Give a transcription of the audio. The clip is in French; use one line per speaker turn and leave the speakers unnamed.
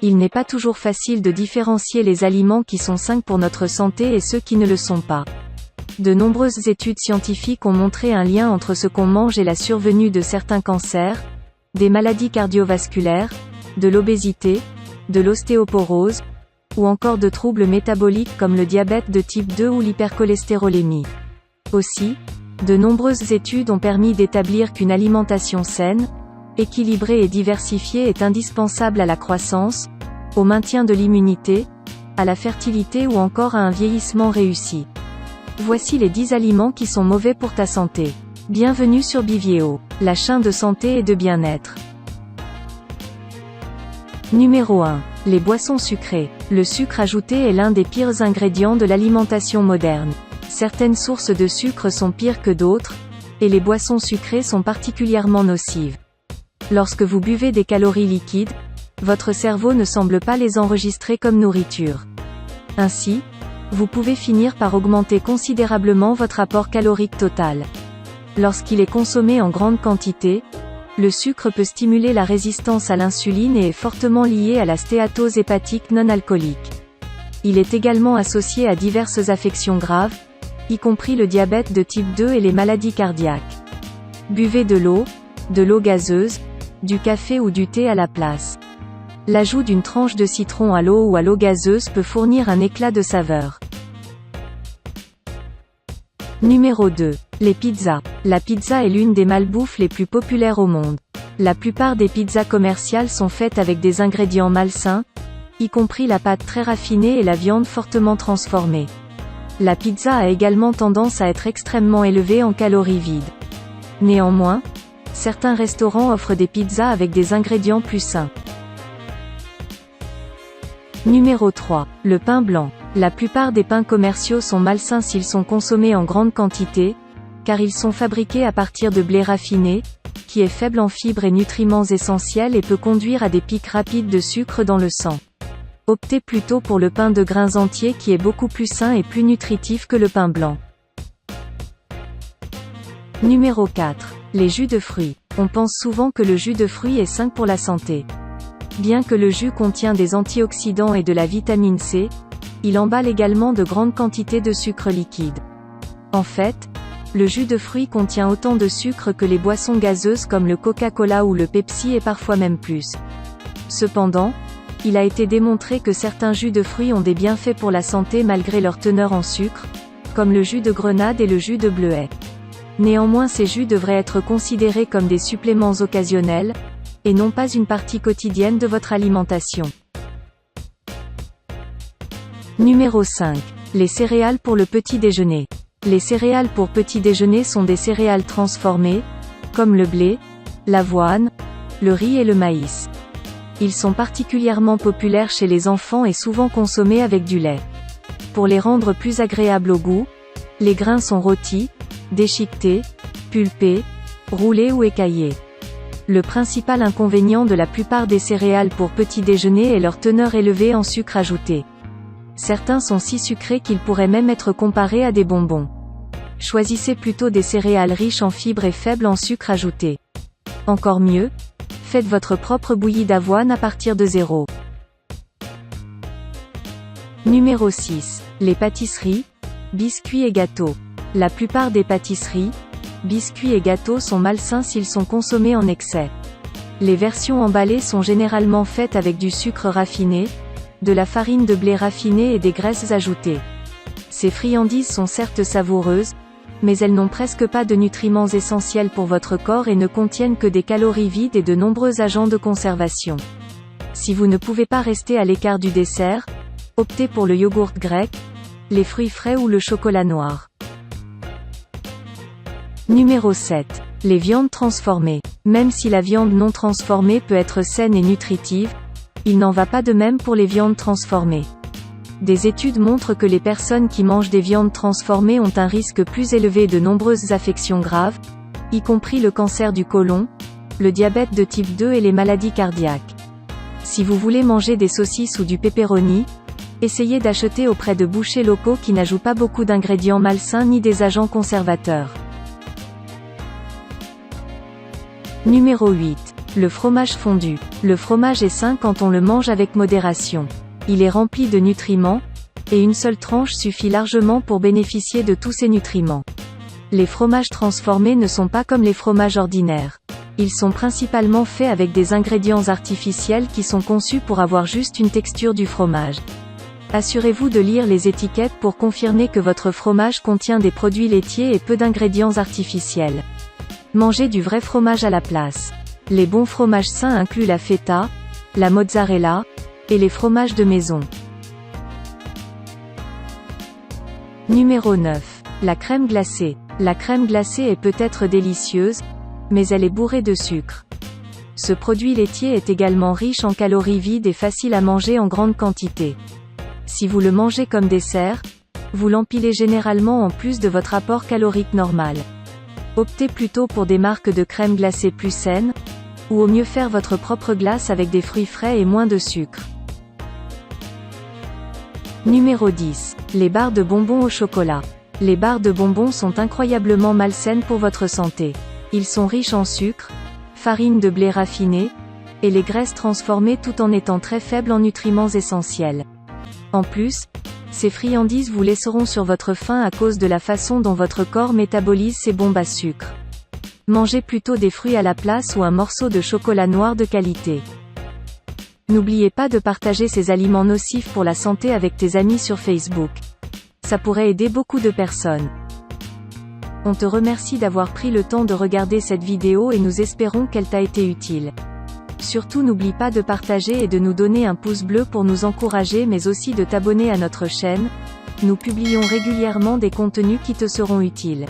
il n'est pas toujours facile de différencier les aliments qui sont sains pour notre santé et ceux qui ne le sont pas. De nombreuses études scientifiques ont montré un lien entre ce qu'on mange et la survenue de certains cancers, des maladies cardiovasculaires, de l'obésité, de l'ostéoporose, ou encore de troubles métaboliques comme le diabète de type 2 ou l'hypercholestérolémie. Aussi, de nombreuses études ont permis d'établir qu'une alimentation saine, équilibrée et diversifiée est indispensable à la croissance, au maintien de l'immunité, à la fertilité ou encore à un vieillissement réussi. Voici les 10 aliments qui sont mauvais pour ta santé. Bienvenue sur Bivieo, la chaîne de santé et de bien-être. Numéro 1. Les boissons sucrées. Le sucre ajouté est l'un des pires ingrédients de l'alimentation moderne. Certaines sources de sucre sont pires que d'autres, et les boissons sucrées sont particulièrement nocives. Lorsque vous buvez des calories liquides, votre cerveau ne semble pas les enregistrer comme nourriture. Ainsi, vous pouvez finir par augmenter considérablement votre apport calorique total. Lorsqu'il est consommé en grande quantité, le sucre peut stimuler la résistance à l'insuline et est fortement lié à la stéatose hépatique non alcoolique. Il est également associé à diverses affections graves, y compris le diabète de type 2 et les maladies cardiaques. Buvez de l'eau gazeuse, du café ou du thé à la place. L'ajout d'une tranche de citron à l'eau ou à l'eau gazeuse peut fournir un éclat de saveur. Numéro 2. Les pizzas. La pizza est l'une des malbouffes les plus populaires au monde. La plupart des pizzas commerciales sont faites avec des ingrédients malsains, y compris la pâte très raffinée et la viande fortement transformée. La pizza a également tendance à être extrêmement élevée en calories vides. Néanmoins, certains restaurants offrent des pizzas avec des ingrédients plus sains. Numéro 3. Le pain blanc. La plupart des pains commerciaux sont malsains s'ils sont consommés en grande quantité, car ils sont fabriqués à partir de blé raffiné, qui est faible en fibres et nutriments essentiels et peut conduire à des pics rapides de sucre dans le sang. Optez plutôt pour le pain de grains entiers qui est beaucoup plus sain et plus nutritif que le pain blanc. Numéro 4. Les jus de fruits. On pense souvent que le jus de fruits est sain pour la santé. Bien que le jus contient des antioxydants et de la vitamine C, il emballe également de grandes quantités de sucre liquide. En fait, le jus de fruits contient autant de sucre que les boissons gazeuses comme le Coca-Cola ou le Pepsi et parfois même plus. Cependant, il a été démontré que certains jus de fruits ont des bienfaits pour la santé malgré leur teneur en sucre, comme le jus de grenade et le jus de bleuet. Néanmoins, ces jus devraient être considérés comme des suppléments occasionnels, et non pas une partie quotidienne de votre alimentation. Numéro 5. Les céréales pour le petit déjeuner. Les céréales pour petit déjeuner sont des céréales transformées, comme le blé, l'avoine, le riz et le maïs. Ils sont particulièrement populaires chez les enfants et souvent consommés avec du lait. Pour les rendre plus agréables au goût, les grains sont rôtis, déchiquetés, pulpés, roulés ou écaillés. Le principal inconvénient de la plupart des céréales pour petit déjeuner est leur teneur élevée en sucre ajouté. Certains sont si sucrés qu'ils pourraient même être comparés à des bonbons. Choisissez plutôt des céréales riches en fibres et faibles en sucre ajouté. Encore mieux, faites votre propre bouillie d'avoine à partir de 0. Numéro 6. Les pâtisseries, biscuits et gâteaux. La plupart des pâtisseries, biscuits et gâteaux sont malsains s'ils sont consommés en excès. Les versions emballées sont généralement faites avec du sucre raffiné, de la farine de blé raffinée et des graisses ajoutées. Ces friandises sont certes savoureuses, mais elles n'ont presque pas de nutriments essentiels pour votre corps et ne contiennent que des calories vides et de nombreux agents de conservation. Si vous ne pouvez pas rester à l'écart du dessert, optez pour le yogourt grec, les fruits frais ou le chocolat noir. Numéro 7. Les viandes transformées. Même si la viande non transformée peut être saine et nutritive, il n'en va pas de même pour les viandes transformées. Des études montrent que les personnes qui mangent des viandes transformées ont un risque plus élevé de nombreuses affections graves, y compris le cancer du côlon, le diabète de type 2 et les maladies cardiaques. Si vous voulez manger des saucisses ou du pepperoni, essayez d'acheter auprès de bouchers locaux qui n'ajoutent pas beaucoup d'ingrédients malsains ni des agents conservateurs. Numéro 8. Le fromage fondu. Le fromage est sain quand on le mange avec modération. Il est rempli de nutriments, et une seule tranche suffit largement pour bénéficier de tous ces nutriments. Les fromages transformés ne sont pas comme les fromages ordinaires. Ils sont principalement faits avec des ingrédients artificiels qui sont conçus pour avoir juste une texture du fromage. Assurez-vous de lire les étiquettes pour confirmer que votre fromage contient des produits laitiers et peu d'ingrédients artificiels. Mangez du vrai fromage à la place. Les bons fromages sains incluent la feta, la mozzarella, et les fromages de maison. Numéro 9. La crème glacée. La crème glacée est peut-être délicieuse, mais elle est bourrée de sucre. Ce produit laitier est également riche en calories vides et facile à manger en grande quantité. Si vous le mangez comme dessert, vous l'empilez généralement en plus de votre apport calorique normal. Optez plutôt pour des marques de crème glacée plus saines, ou au mieux faire votre propre glace avec des fruits frais et moins de sucre. Numéro 10. Les barres de bonbons au chocolat. Les barres de bonbons sont incroyablement malsaines pour votre santé. Ils sont riches en sucre, farine de blé raffinée, et les graisses transformées tout en étant très faibles en nutriments essentiels. En plus, ces friandises vous laisseront sur votre faim à cause de la façon dont votre corps métabolise ces bombes à sucre. Mangez plutôt des fruits à la place ou un morceau de chocolat noir de qualité. N'oubliez pas de partager ces aliments nocifs pour la santé avec tes amis sur Facebook. Ça pourrait aider beaucoup de personnes. On te remercie d'avoir pris le temps de regarder cette vidéo et nous espérons qu'elle t'a été utile. Surtout n'oublie pas de partager et de nous donner un pouce bleu pour nous encourager mais aussi de t'abonner à notre chaîne. Nous publions régulièrement des contenus qui te seront utiles.